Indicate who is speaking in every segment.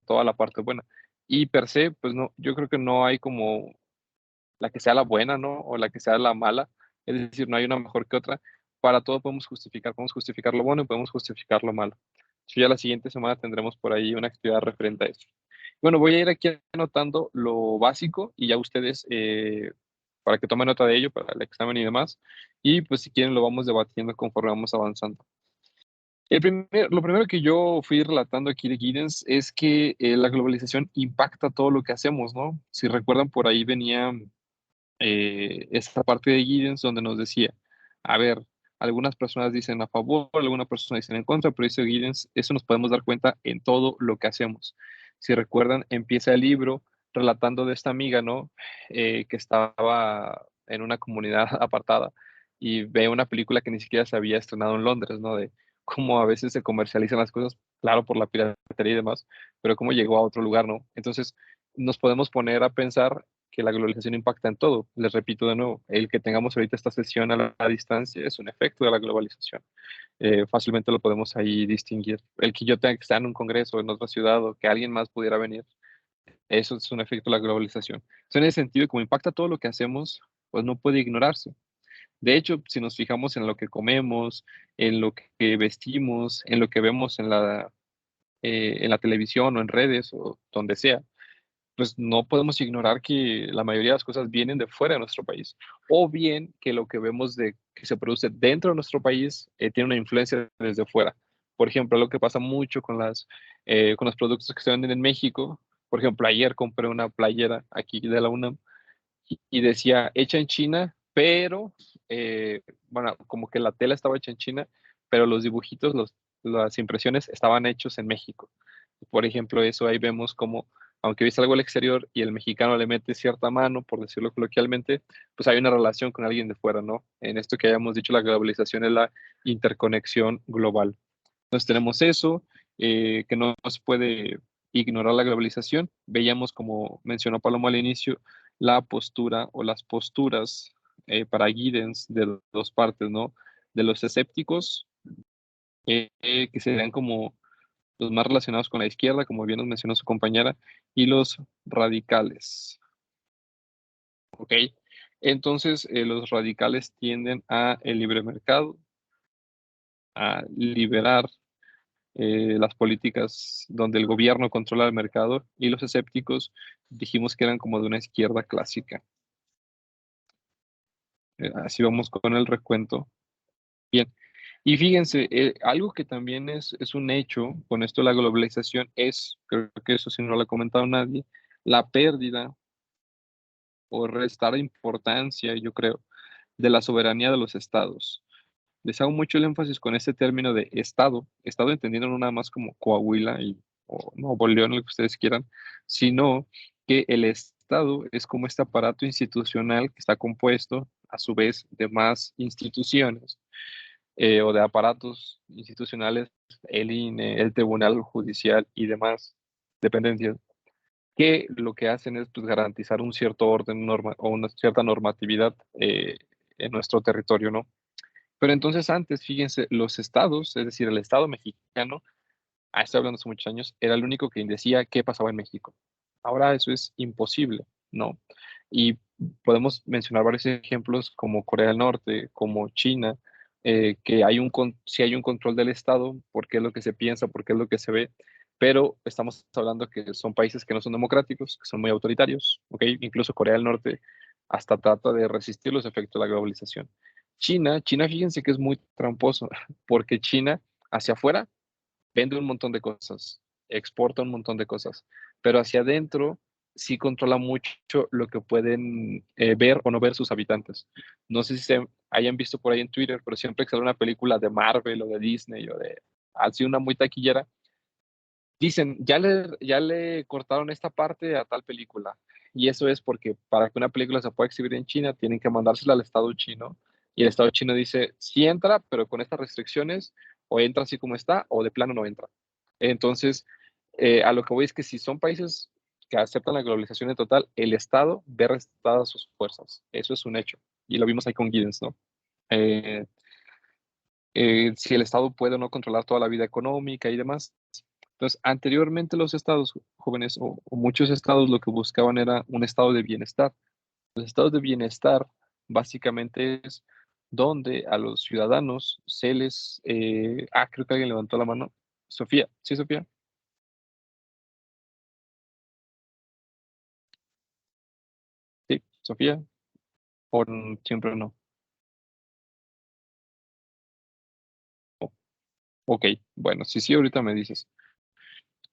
Speaker 1: toda la parte buena. Y per se, pues no, yo creo que no hay como la que sea la buena, ¿no? O la que sea la mala. Es decir, no hay una mejor que otra. Para todo podemos justificar lo bueno y podemos justificar lo malo. Ya la siguiente semana tendremos por ahí una actividad referente a eso. Bueno, voy a ir aquí anotando lo básico y ya ustedes, para que tomen nota de ello, para el examen y demás. Y pues si quieren lo vamos debatiendo conforme vamos avanzando. Lo primero que yo fui relatando aquí de Giddens es que la globalización impacta todo lo que hacemos, ¿no? Si recuerdan, por ahí venía esta parte de Giddens donde nos decía, a ver, algunas personas dicen a favor, algunas personas dicen en contra, pero dice Giddens, eso nos podemos dar cuenta en todo lo que hacemos. Si recuerdan, empieza el libro relatando de esta amiga, ¿no? Que estaba en una comunidad apartada y ve una película que ni siquiera se había estrenado en Londres, ¿no? De cómo a veces se comercializan las cosas, claro, por la piratería y demás, pero cómo llegó a otro lugar, ¿no? Entonces, nos podemos poner a pensar que la globalización impacta en todo. Les repito de nuevo, el que tengamos ahorita esta sesión a la distancia es un efecto de la globalización. Fácilmente lo podemos ahí distinguir. El que yo tenga que estar en un congreso en otra ciudad o que alguien más pudiera venir, eso es un efecto de la globalización. Entonces, en ese sentido, como impacta todo lo que hacemos, pues no puede ignorarse. De hecho, si nos fijamos en lo que comemos, en lo que vestimos, en lo que vemos en la televisión o en redes o donde sea, pues no podemos ignorar que la mayoría de las cosas vienen de fuera de nuestro país, o bien que lo que vemos de que se produce dentro de nuestro país tiene una influencia desde fuera. Por ejemplo, lo que pasa mucho con los productos que se venden en México. Por ejemplo, ayer compré una playera aquí de la UNAM y decía hecha en China, pero, bueno, como que la tela estaba hecha en China, pero los dibujitos, las impresiones estaban hechos en México. Por ejemplo, eso ahí vemos como, aunque viste algo al exterior y el mexicano le mete cierta mano, por decirlo coloquialmente, pues hay una relación con alguien de fuera, ¿no? En esto que hayamos dicho, la globalización es la interconexión global. Entonces tenemos eso, que no se puede ignorar la globalización. Veíamos, como mencionó Palomo al inicio, la postura o las posturas para Giddens de dos partes, ¿no? De los escépticos, que serían como los más relacionados con la izquierda, como bien nos mencionó su compañera, y los radicales, ¿ok? Entonces, los radicales tienden a el libre mercado, a liberar las políticas donde el gobierno controla el mercado, y los escépticos dijimos que eran como de una izquierda clásica. Así vamos con el recuento. Bien, y fíjense, algo que también es un hecho con esto de la globalización es, creo que eso sí no lo ha comentado nadie, la pérdida o restar importancia, yo creo, de la soberanía de los estados. Les hago mucho el énfasis con este término de estado entendiendo no nada más como Coahuila o Nuevo León, lo que ustedes quieran, sino que el estado es como este aparato institucional que está compuesto a su vez de más instituciones o de aparatos institucionales, el INE, el Tribunal Judicial y demás dependencias, que lo que hacen es pues, garantizar un cierto orden o una cierta normatividad en nuestro territorio, ¿no? Pero entonces antes, fíjense, los estados, es decir, el estado mexicano, estoy hablando hace muchos años, era el único que decía qué pasaba en México. Ahora eso es imposible, ¿no? Y podemos mencionar varios ejemplos como Corea del Norte, como China, que sí hay un control del Estado, porque es lo que se piensa, porque es lo que se ve, pero estamos hablando que son países que no son democráticos, que son muy autoritarios, ¿ok? Incluso Corea del Norte hasta trata de resistir los efectos de la globalización. China, fíjense que es muy tramposo, porque China hacia afuera vende un montón de cosas, exporta un montón de cosas, pero hacia adentro sí controla mucho lo que pueden ver o no ver sus habitantes. No sé si se hayan visto por ahí en Twitter, pero siempre que sale una película de Marvel o de Disney o de así una muy taquillera, dicen, ya le cortaron esta parte a tal película. Y eso es porque para que una película se pueda exhibir en China, tienen que mandársela al Estado chino. Y el Estado chino dice, sí entra, pero con estas restricciones, o entra así como está, o de plano no entra. Entonces, a lo que voy es que si son países que aceptan la globalización en total, el Estado ve restadas sus fuerzas. Eso es un hecho. Y lo vimos ahí con Giddens, ¿no? Eh, si el Estado puede o no controlar toda la vida económica y demás. Entonces, anteriormente los estados jóvenes o muchos estados lo que buscaban era un estado de bienestar. Los estados de bienestar básicamente es donde a los ciudadanos se les... creo que alguien levantó la mano. Sofía, ¿sí, Sofía? Sí, Sofía, o siempre no. Ok, bueno, sí, sí, ahorita me dices.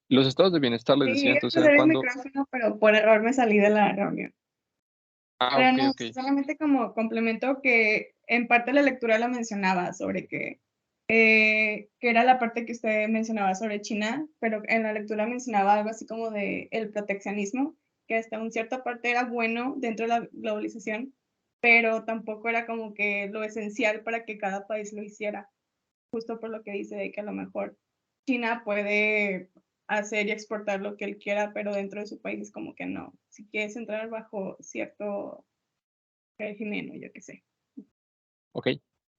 Speaker 1: Los estados de bienestar, les decía,
Speaker 2: Sí,
Speaker 1: entonces eran
Speaker 2: prender el
Speaker 1: cuando...
Speaker 2: micrófono, pero por error me salí de la reunión. Pero
Speaker 1: Ok,
Speaker 2: no,
Speaker 1: ok.
Speaker 2: solamente como complemento que en parte la lectura lo mencionaba sobre que era la parte que usted mencionaba sobre China, pero en la lectura mencionaba algo así como de el proteccionismo, que hasta un cierta parte era bueno dentro de la globalización, pero tampoco era como que lo esencial para que cada país lo hiciera, justo por lo que dice de que a lo mejor China puede hacer y exportar lo que él quiera, pero dentro de su país es como que no. Si quieres entrar bajo cierto régimen o yo qué sé.
Speaker 1: Ok,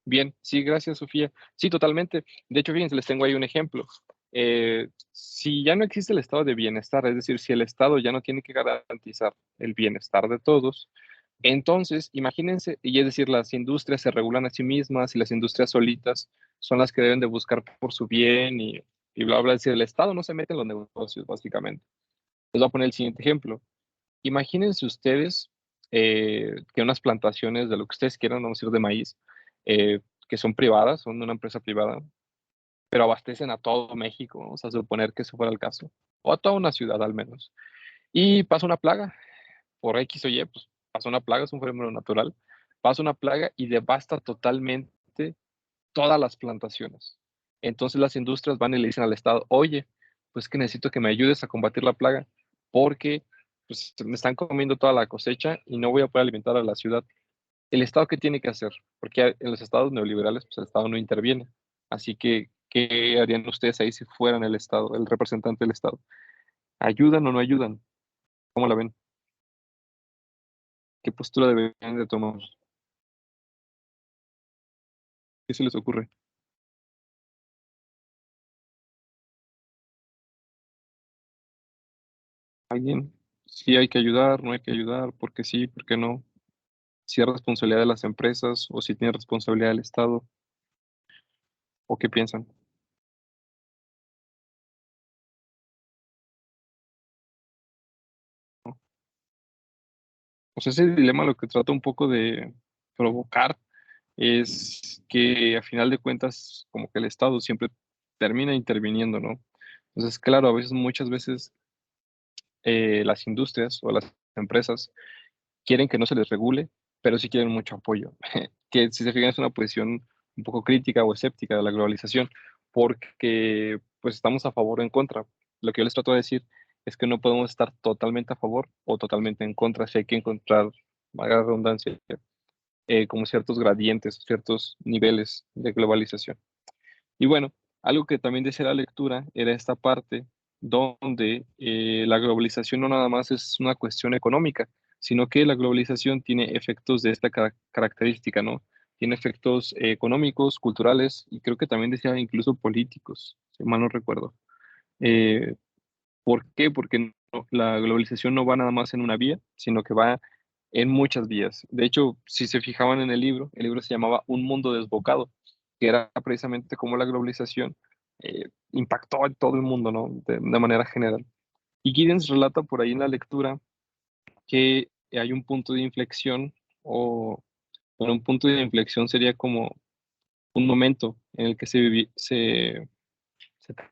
Speaker 1: bien, sí, gracias, Sofía. Sí, totalmente. De hecho, fíjense, les tengo ahí un ejemplo. Si ya no existe el estado de bienestar, es decir, si el Estado ya no tiene que garantizar el bienestar de todos, entonces, imagínense, y es decir, las industrias se regulan a sí mismas y las industrias solitas son las que deben de buscar por su bien y bla, bla, es decir, el Estado no se mete en los negocios, básicamente. Les voy a poner el siguiente ejemplo. Imagínense ustedes que unas plantaciones de lo que ustedes quieran, vamos a decir de maíz, que son privadas, son de una empresa privada, pero abastecen a todo México, vamos a suponer que eso fuera el caso, o a toda una ciudad al menos. Y pasa una plaga, por X o Y, pues pasa una plaga, es un fenómeno natural, pasa una plaga y devasta totalmente todas las plantaciones. Entonces las industrias van y le dicen al Estado, oye, pues que necesito que me ayudes a combatir la plaga porque pues, me están comiendo toda la cosecha y no voy a poder alimentar a la ciudad. ¿El Estado qué tiene que hacer? Porque en los estados neoliberales pues, el Estado no interviene. Así que, ¿qué harían ustedes ahí si fueran el Estado, el representante del Estado? ¿Ayudan o no ayudan? ¿Cómo la ven? ¿Qué postura deberían de tomar? ¿Qué se les ocurre? ¿Alguien? Sí hay que ayudar, no hay que ayudar, porque sí, porque no. Si es responsabilidad de las empresas o si tiene responsabilidad el Estado o qué piensan. ¿No? O sea, ese dilema lo que trata un poco de provocar es que a final de cuentas como que el Estado siempre termina interviniendo, ¿no? Entonces, claro, a veces, muchas veces las industrias o las empresas quieren que no se les regule, pero sí quieren mucho apoyo, que si se fijan es una posición un poco crítica o escéptica de la globalización, porque pues estamos a favor o en contra. Lo que yo les trato de decir es que no podemos estar totalmente a favor o totalmente en contra, si hay que encontrar, valga la redundancia, como ciertos gradientes, ciertos niveles de globalización. Y bueno, algo que también decía la lectura era esta parte donde la globalización no nada más es una cuestión económica, sino que la globalización tiene efectos de esta característica, ¿no? Tiene efectos económicos, culturales y creo que también decía incluso políticos, si mal no recuerdo. Eh, ¿Por qué? Porque la globalización no va nada más en una vía, sino que va en muchas vías. De hecho, si se fijaban en el libro se llamaba Un mundo desbocado, que era precisamente cómo la globalización impactó en todo el mundo, ¿no? De manera general. Y Giddens relata por ahí en la lectura que hay un punto de inflexión, o bueno, un punto de inflexión sería como un momento en el que se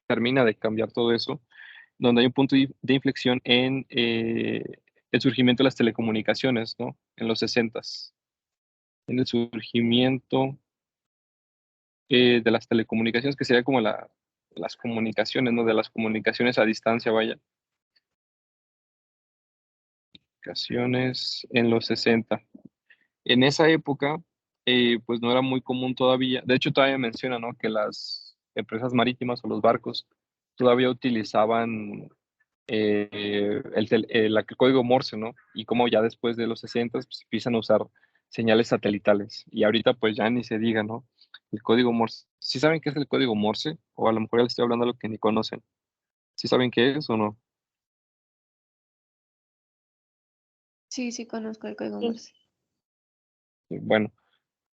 Speaker 1: termina de cambiar todo eso donde hay un punto de inflexión en el surgimiento de las telecomunicaciones, ¿no? En los 60, en el surgimiento de las telecomunicaciones, que sería como las comunicaciones, ¿no? De las comunicaciones a distancia, vaya. Comunicaciones en los 60. En esa época, pues no era muy común todavía. De hecho, todavía menciona, ¿no? Que las empresas marítimas o los barcos todavía utilizaban el código Morse, ¿no? Y como ya después de los 60 pues, empiezan a usar señales satelitales. Y ahorita pues ya ni se diga, ¿no? El código Morse. ¿Sí saben qué es el código Morse? O a lo mejor ya les estoy hablando de lo que ni conocen. ¿Sí saben qué es o no?
Speaker 3: Sí, sí conozco el código
Speaker 2: Sí.
Speaker 3: Morse.
Speaker 1: Bueno,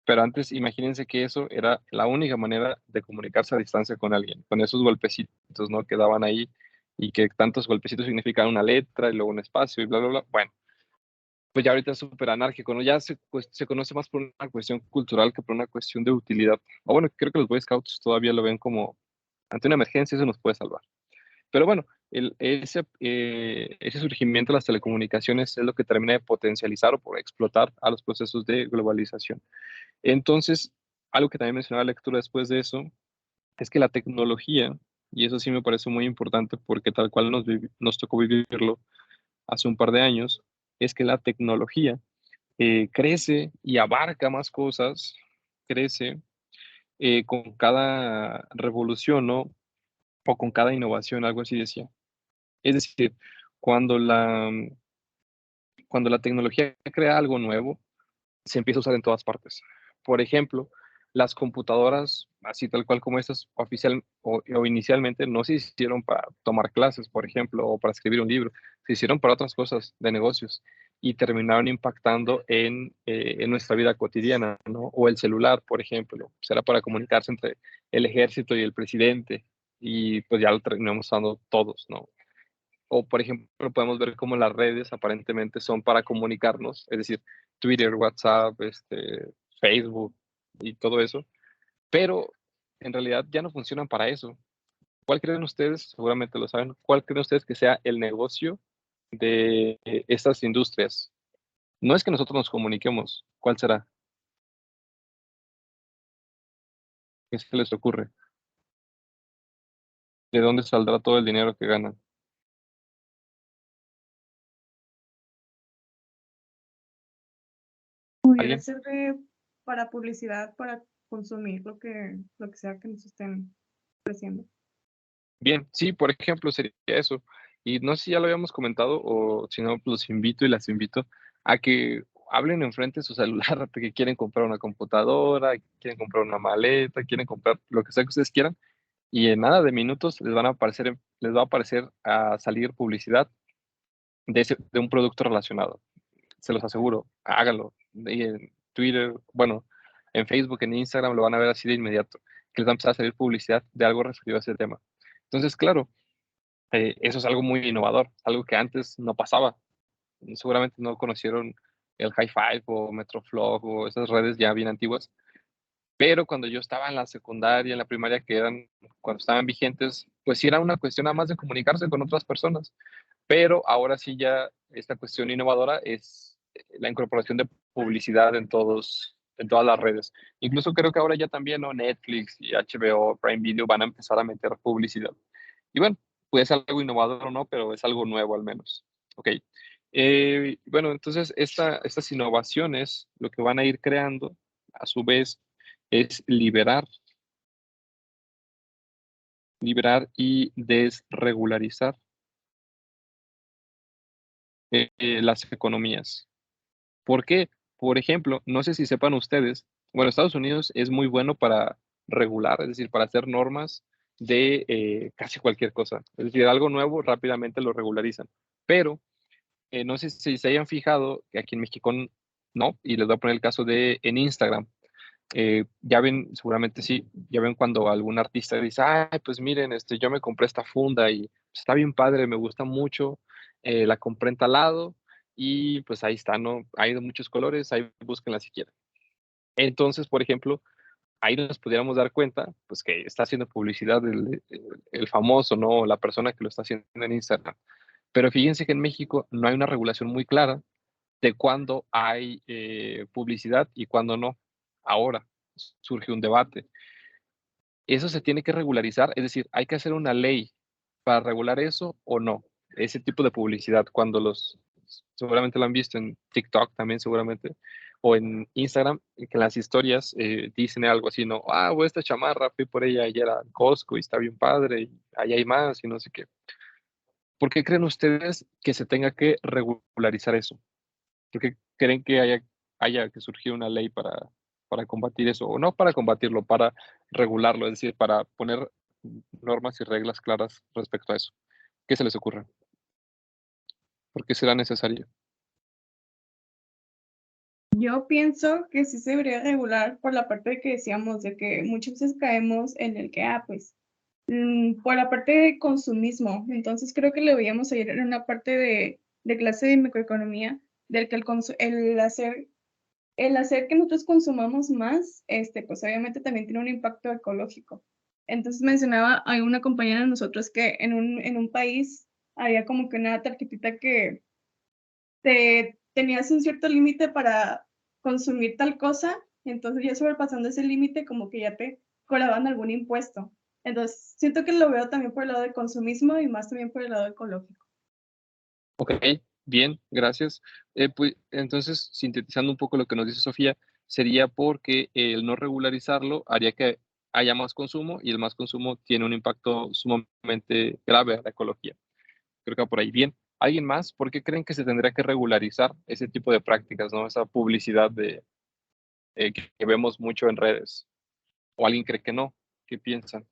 Speaker 1: pero antes imagínense que eso era la única manera de comunicarse a distancia con alguien, con esos golpecitos, ¿no? Que daban ahí y que tantos golpecitos significaban una letra y luego un espacio y bla, bla, bla. Bueno, pues ya ahorita es súper anárquico, ¿no? Ya se conoce más por una cuestión cultural que por una cuestión de utilidad. O bueno, creo que los Boy Scouts todavía lo ven como ante una emergencia, eso nos puede salvar. Pero bueno, ese surgimiento de las telecomunicaciones es lo que termina de potencializar o por explotar a los procesos de globalización. Entonces, algo que también mencionaba la lectura después de eso, es que la tecnología, y eso sí me parece muy importante porque tal cual nos tocó vivirlo hace un par de años, es que la tecnología crece y abarca más cosas, crece con cada revolución, ¿no? O con cada innovación, algo así decía. Es decir, cuando la, cuando la tecnología crea algo nuevo, se empieza a usar en todas partes. Por ejemplo, las computadoras, así tal cual como estas, o inicialmente no se hicieron para tomar clases, por ejemplo, o para escribir un libro, se hicieron para otras cosas de negocios y terminaron impactando en nuestra vida cotidiana, ¿no? O el celular, por ejemplo, será para comunicarse entre el ejército y el presidente y pues ya lo terminamos usando todos, ¿no? O, por ejemplo, podemos ver cómo las redes aparentemente son para comunicarnos, es decir, Twitter, WhatsApp, Facebook y todo eso, pero en realidad ya no funcionan para eso. ¿Cuál creen ustedes, seguramente lo saben, cuál creen ustedes que sea el negocio de estas industrias? No es que nosotros nos comuniquemos, ¿cuál será? ¿Qué se les ocurre? ¿De dónde saldrá todo el dinero que ganan?
Speaker 2: Pudiera
Speaker 1: ¿Alguien?
Speaker 2: ser para publicidad, para consumir lo que sea que nos estén ofreciendo.
Speaker 1: Bien, sí, por ejemplo, sería eso. Y no sé si ya lo habíamos comentado o si no, pues los invito y las invito a que hablen enfrente de su celular de que quieren comprar una computadora, quieren comprar una maleta, quieren comprar lo que sea que ustedes quieran y en nada de minutos les va a aparecer a salir publicidad de un producto relacionado. Se los aseguro, háganlo. Y en Twitter, bueno, en Facebook, en Instagram lo van a ver así de inmediato, que les va a empezar a salir publicidad de algo referido a ese tema. Entonces, claro, eso es algo muy innovador, algo que antes no pasaba. Seguramente no conocieron el High Five o Metroflog o esas redes ya bien antiguas, pero cuando yo estaba en la secundaria, en la primaria, cuando estaban vigentes, pues sí era una cuestión nada más de comunicarse con otras personas, pero ahora sí ya esta cuestión innovadora es la incorporación de publicidad en todas las redes. Incluso creo que ahora ya también, ¿no? Netflix y HBO, Prime Video van a empezar a meter publicidad. Y bueno, puede ser algo innovador o no, pero es algo nuevo al menos. Ok. Bueno, entonces estas innovaciones lo que van a ir creando, a su vez, es liberar y desregularizar las economías. ¿Por qué? Por ejemplo, no sé si sepan ustedes, bueno, Estados Unidos es muy bueno para regular, es decir, para hacer normas de casi cualquier cosa. Es decir, algo nuevo rápidamente lo regularizan. Pero no sé si se hayan fijado que aquí en México no, y les voy a poner el caso de en Instagram. Ya ven, seguramente sí, ya ven cuando algún artista dice, ay, pues miren, yo me compré esta funda y está bien padre, me gusta mucho, la compré en tal lado y pues ahí está, ¿no? Hay de muchos colores, ahí búsquenla si quieren. Entonces, por ejemplo, ahí nos pudiéramos dar cuenta, pues que está haciendo publicidad el famoso, ¿no? La persona que lo está haciendo en Instagram. Pero fíjense que en México no hay una regulación muy clara de cuándo hay publicidad y cuándo no. Ahora surge un debate. Eso se tiene que regularizar, es decir, hay que hacer una ley para regular eso o no. Ese tipo de publicidad, seguramente lo han visto en TikTok también, seguramente, o en Instagram, que las historias dicen algo así, ¿no? Ah, o esta chamarra, fui por ella ayer a Costco y está bien padre, y ahí hay más y no sé qué. ¿Por qué creen ustedes que se tenga que regularizar eso? ¿Por qué creen que haya que surgir una ley para combatir eso? O no para combatirlo, para regularlo, es decir, para poner normas y reglas claras respecto a eso. ¿Qué se les ocurre? ¿Por qué será necesario?
Speaker 2: Yo pienso que sí se debería regular por la parte de que decíamos, de que muchas veces caemos en el que, pues, por la parte de consumismo. Entonces creo que le deberíamos ir en una parte de clase de microeconomía, del que el hacer que nosotros consumamos más, pues obviamente también tiene un impacto ecológico. Entonces mencionaba a una compañera de nosotros que en un país había como que una tarjetita que tenías un cierto límite para consumir tal cosa, entonces ya sobrepasando ese límite como que ya te cobraban algún impuesto. Entonces siento que lo veo también por el lado del consumismo y más también por el lado ecológico.
Speaker 1: Ok, bien, gracias. Pues, entonces, sintetizando un poco lo que nos dice Sofía, sería porque el no regularizarlo haría que haya más consumo y el más consumo tiene un impacto sumamente grave a la ecología. Creo que va por ahí. Bien, ¿alguien más? ¿Por qué creen que se tendría que regularizar ese tipo de prácticas, ¿no? Esa publicidad que vemos mucho en redes. ¿O alguien cree que no? ¿Qué piensan?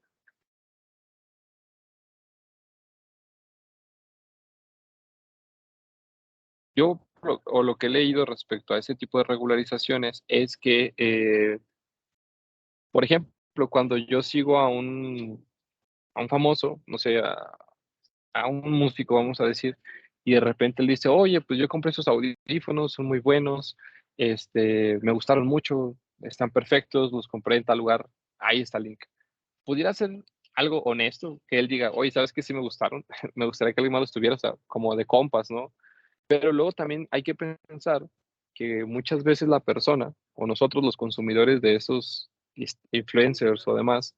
Speaker 1: Yo, o lo que he leído respecto a ese tipo de regularizaciones es que, por ejemplo, cuando yo sigo a un famoso, no sé, a un músico, vamos a decir, y de repente él dice, oye, pues yo compré esos audífonos, son muy buenos, me gustaron mucho, están perfectos, los compré en tal lugar, ahí está el link. Pudiera ser algo honesto, que él diga, oye, ¿sabes qué? Sí me gustaron, me gustaría que alguien más los tuviera, o sea, como de compas, ¿no? Pero luego también hay que pensar que muchas veces la persona o nosotros los consumidores de esos influencers o demás,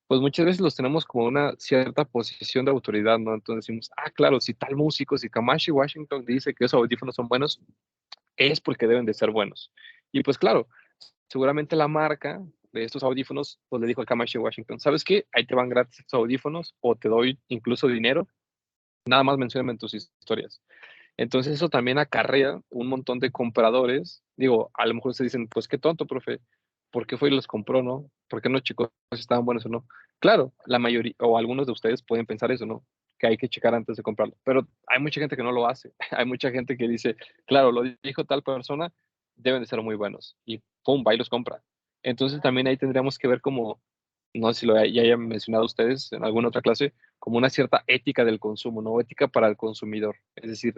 Speaker 1: pues muchas veces los tenemos como una cierta posición de autoridad, ¿no? Entonces decimos, ah, claro, si tal músico, si Kamashi Washington dice que esos audífonos son buenos, es porque deben de ser buenos. Y pues claro, seguramente la marca de estos audífonos, pues le dijo a Kamashi Washington, ¿sabes qué? Ahí te van gratis estos audífonos o te doy incluso dinero, nada más mencióname en tus historias. Entonces eso también acarrea un montón de compradores. Digo, a lo mejor se dicen, pues qué tonto, profe, ¿por qué fue y los compró, no? ¿Por qué no chicos si estaban buenos o no? Claro, la mayoría o algunos de ustedes pueden pensar eso, ¿no? Que hay que checar antes de comprarlo. Pero hay mucha gente que no lo hace. Hay mucha gente que dice, claro, lo dijo tal persona, deben de ser muy buenos. Y pum, va y los compra. Entonces también ahí tendríamos que ver como, no sé si lo ya hayan mencionado ustedes en alguna otra clase, como una cierta ética del consumo, ¿no? Ética para el consumidor. Es decir,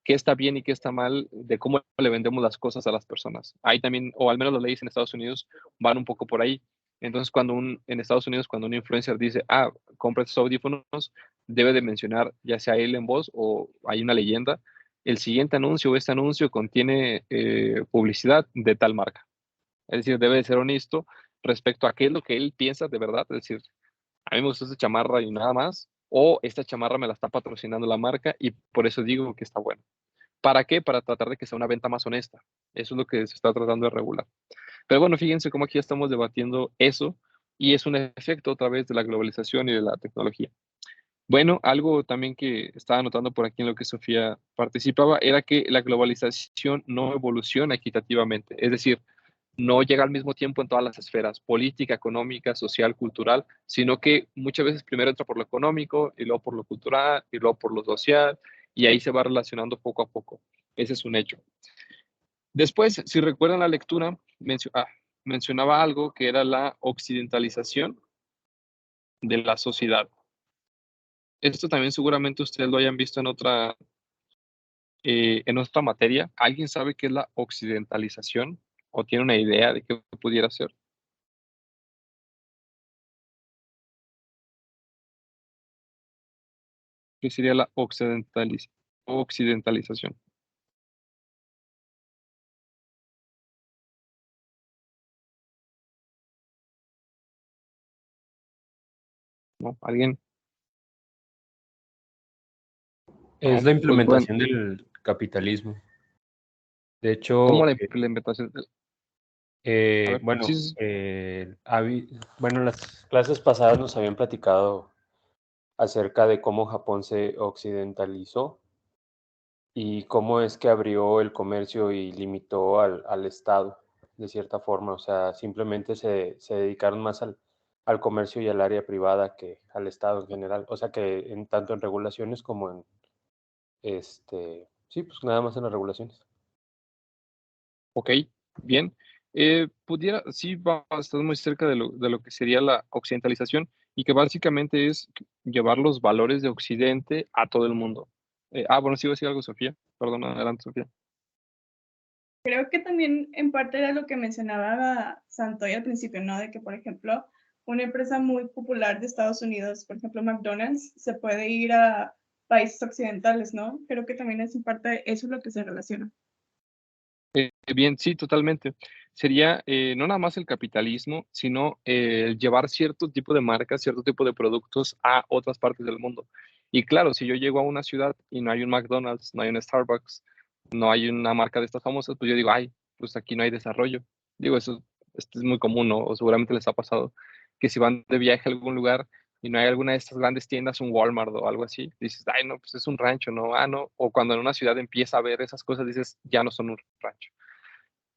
Speaker 1: qué está bien y qué está mal de cómo le vendemos las cosas a las personas. Ahí también, o al menos las leyes en Estados Unidos van un poco por ahí. Entonces, en Estados Unidos, cuando un influencer dice, ah, compra estos audífonos, debe de mencionar, ya sea él en voz o hay una leyenda, el siguiente anuncio o este anuncio contiene publicidad de tal marca. Es decir, debe de ser honesto respecto a qué es lo que él piensa de verdad. Es decir, a mí me gusta esta chamarra y nada más, o esta chamarra me la está patrocinando la marca y por eso digo que está buena. ¿Para qué? Para tratar de que sea una venta más honesta. Eso es lo que se está tratando de regular. Pero bueno, fíjense cómo aquí estamos debatiendo eso y es un efecto otra vez de la globalización y de la tecnología. Bueno, algo también que estaba notando por aquí en lo que Sofía participaba era que la globalización no evoluciona equitativamente, es decir, no llega al mismo tiempo en todas las esferas, política, económica, social, cultural, sino que muchas veces primero entra por lo económico y luego por lo cultural y luego por lo social y ahí se va relacionando poco a poco. Ese es un hecho. Después, si recuerdan la lectura, mencionaba algo que era la occidentalización de la sociedad. Esto también seguramente ustedes lo hayan visto en otra materia. ¿Alguien sabe qué es la occidentalización o tiene una idea de qué pudiera ser? ¿Qué sería la occidentalización? ¿No? ¿Alguien?
Speaker 3: Es
Speaker 1: No,
Speaker 3: la
Speaker 1: pues bueno,
Speaker 3: implementación del capitalismo. De
Speaker 1: ¿cómo
Speaker 3: hecho,
Speaker 1: la implementación? A ver, sí,
Speaker 3: bueno,
Speaker 1: sí, sí.
Speaker 3: bueno, en las clases pasadas nos habían platicado acerca de cómo Japón se occidentalizó y cómo es que abrió el comercio y limitó al Estado, de cierta forma. O sea, simplemente se dedicaron más al comercio y al área privada que al Estado en general. O sea, que tanto en regulaciones como sí, pues nada más en las regulaciones.
Speaker 1: Ok, bien. Sí, estás muy cerca de lo que sería la occidentalización y que básicamente es llevar los valores de Occidente a todo el mundo. Bueno, sí iba a decir algo, Sofía. Perdona, adelante, Sofía.
Speaker 2: Creo que también en parte era lo que mencionaba Santoy al principio, ¿no? De que, por ejemplo, una empresa muy popular de Estados Unidos, por ejemplo, McDonald's, se puede ir a países occidentales, ¿no? Creo que también es en parte eso es lo que se relaciona.
Speaker 1: Bien, sí, totalmente. Sería no nada más el capitalismo, sino llevar cierto tipo de marcas, cierto tipo de productos a otras partes del mundo. Y claro, si yo llego a una ciudad y no hay un McDonald's, no hay un Starbucks, no hay una marca de estas famosas, pues yo digo, ay, pues aquí no hay desarrollo. Digo, esto es muy común, ¿no? O seguramente les ha pasado que si van de viaje a algún lugar y no hay alguna de estas grandes tiendas, un Walmart o algo así, dices, ay, no, pues es un rancho, ¿no? Ah, no. O cuando en una ciudad empieza a ver esas cosas, dices, ya no son un rancho.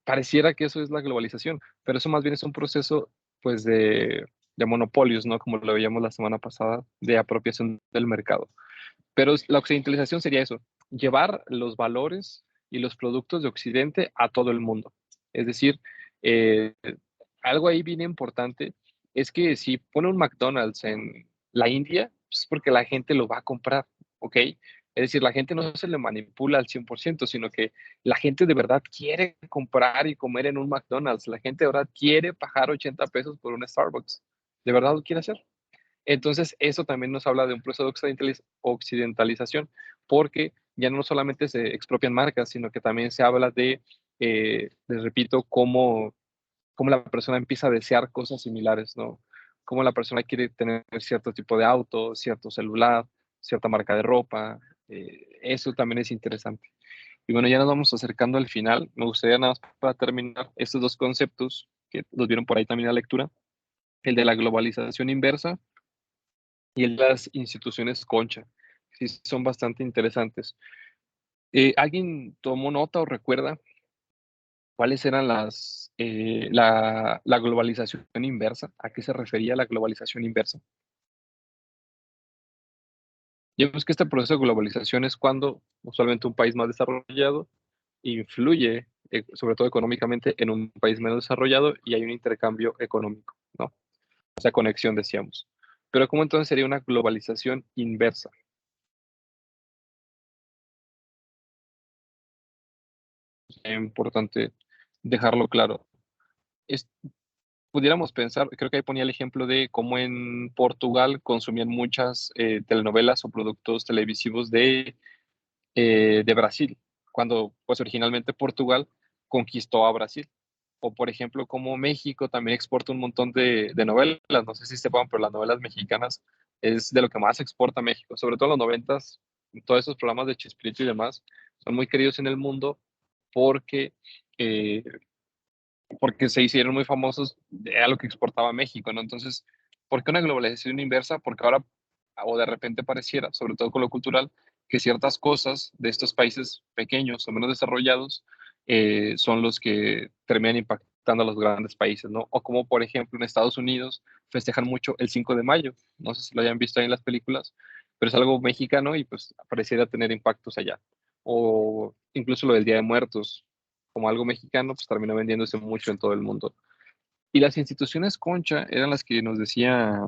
Speaker 1: Pareciera que eso es la globalización, pero eso más bien es un proceso, pues, de monopolios, ¿no? Como lo veíamos la semana pasada, de apropiación del mercado. Pero la occidentalización sería eso, llevar los valores y los productos de Occidente a todo el mundo. Es decir, eh, algo ahí bien importante es que si pone un McDonald's en la India, pues es porque la gente lo va a comprar, ¿ok? Es decir, la gente no se le manipula al 100%, sino que la gente de verdad quiere comprar y comer en un McDonald's. La gente de verdad quiere pagar 80 pesos por un Starbucks. ¿De verdad lo quiere hacer? Entonces, eso también nos habla de un proceso de occidentalización, porque ya no solamente se expropian marcas, sino que también se habla les repito, cómo la persona empieza a desear cosas similares, ¿no? Cómo la persona quiere tener cierto tipo de auto, cierto celular, cierta marca de ropa. Eso también es interesante. Y bueno, ya nos vamos acercando al final. Me gustaría nada más para terminar estos dos conceptos que los vieron por ahí también en la lectura, el de la globalización inversa y el de las instituciones concha. Sí, son bastante interesantes. ¿Alguien tomó nota o recuerda cuáles eran la globalización inversa? ¿A qué se refería la globalización inversa? Ya vemos que este proceso de globalización es cuando usualmente un país más desarrollado influye, sobre todo económicamente, en un país menos desarrollado y hay un intercambio económico, ¿no? O sea, conexión, decíamos. Pero ¿cómo entonces sería una globalización inversa? Es importante dejarlo claro. Es, pudiéramos pensar, creo que ahí ponía el ejemplo de cómo en Portugal consumían muchas telenovelas o productos televisivos de Brasil, cuando pues originalmente Portugal conquistó a Brasil. O por ejemplo, como México también exporta un montón de novelas, no sé si sepan, pero las novelas mexicanas es de lo que más exporta México, sobre todo en los noventas, todos esos programas de Chespirito y demás son muy queridos en el mundo porque eh, porque se hicieron muy famosos de algo que exportaba México, ¿no? Entonces, ¿por qué una globalización inversa? Porque ahora, o de repente pareciera, sobre todo con lo cultural, que ciertas cosas de estos países pequeños o menos desarrollados son los que terminan impactando a los grandes países, ¿no? O como, por ejemplo, en Estados Unidos festejan mucho el 5 de mayo, no sé si lo hayan visto ahí en las películas, pero es algo mexicano y pues pareciera tener impactos allá. O incluso lo del Día de Muertos, como algo mexicano, pues terminó vendiéndose mucho en todo el mundo. Y las instituciones concha eran las que nos decía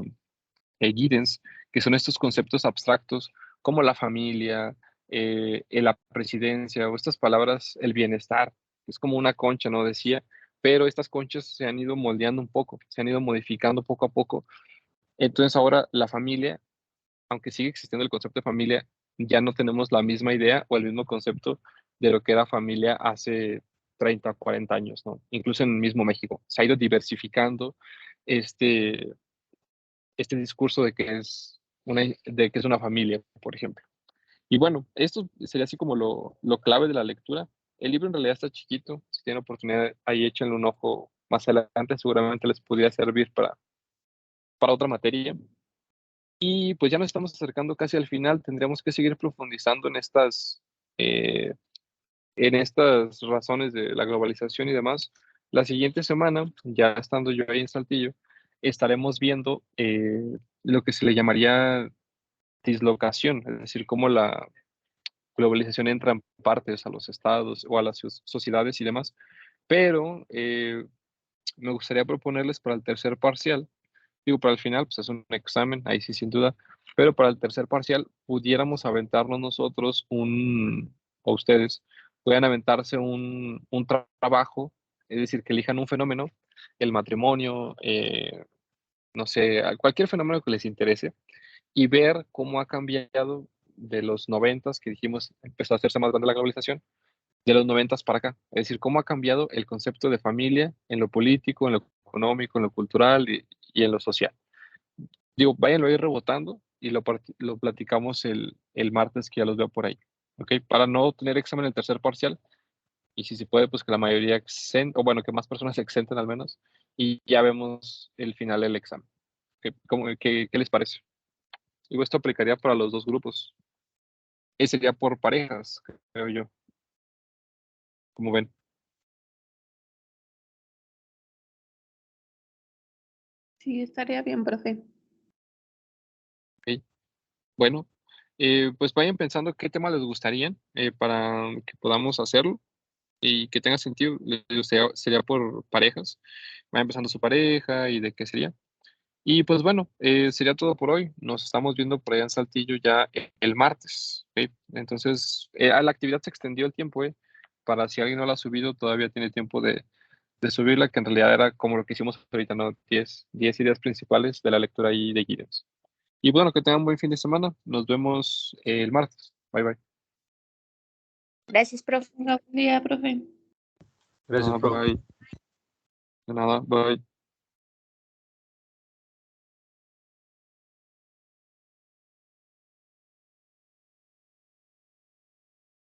Speaker 1: Giddens, que son estos conceptos abstractos como la familia, la presidencia o estas palabras, el bienestar, es como una concha, ¿no? Decía, pero estas conchas se han ido moldeando un poco, se han ido modificando poco a poco. Entonces ahora la familia, aunque sigue existiendo el concepto de familia, ya no tenemos la misma idea o el mismo concepto de lo que era familia hace 30, 40 años, ¿no? Incluso en el mismo México. Se ha ido diversificando este, este discurso de que es una familia, por ejemplo. Y bueno, esto sería así como lo clave de la lectura. El libro en realidad está chiquito. Si tienen oportunidad, ahí échenle un ojo más adelante. Seguramente les podría servir para otra materia. Y pues ya nos estamos acercando casi al final, tendríamos que seguir profundizando eh, en estas razones de la globalización y demás. La siguiente semana, ya estando yo ahí en Saltillo, estaremos viendo lo que se le llamaría dislocación, es decir, cómo la globalización entra en partes a los estados o a las sociedades y demás. pero me gustaría proponerles para el tercer parcial, digo, para el final, pues es un examen, ahí sí sin duda, pero para el tercer parcial pudiéramos aventarnos nosotros o ustedes, puedan aventarse un trabajo, es decir, que elijan un fenómeno, el matrimonio, no sé, cualquier fenómeno que les interese, y ver cómo ha cambiado de los 90s, que dijimos empezó a hacerse más grande la globalización, de los 90s para acá. Es decir, cómo ha cambiado el concepto de familia en lo político, en lo económico, en lo cultural y en lo social. Digo, váyanlo a ir rebotando y lo platicamos el martes, que ya los veo por ahí. ¿Ok? Para no tener examen en el tercer parcial, y si se puede, pues que la mayoría o bueno, que más personas se exenten al menos, y ya vemos el final del examen. ¿Qué les parece? Digo, esto aplicaría para los dos grupos. Y sería por parejas, creo yo. Como ven.
Speaker 4: Sí, estaría bien, profe.
Speaker 1: ¿Ok? Bueno, pues vayan pensando qué temas les gustarían para que podamos hacerlo y que tenga sentido. Sería por parejas. Vayan pensando su pareja y de qué sería. Y pues bueno, sería todo por hoy. Nos estamos viendo por allá en Saltillo ya el martes. ¿Ok? Entonces, la actividad se extendió el tiempo, para si alguien no la ha subido, todavía tiene tiempo de subirla, que en realidad era como lo que hicimos ahorita, ¿no? 10 ideas principales de la lectura y de Gideons. Y bueno, que tengan un buen fin de semana. Nos vemos el martes. Bye, bye.
Speaker 5: Gracias, profe.
Speaker 4: Buen día, profe.
Speaker 3: Gracias, profe.
Speaker 1: Bye. De nada, bye.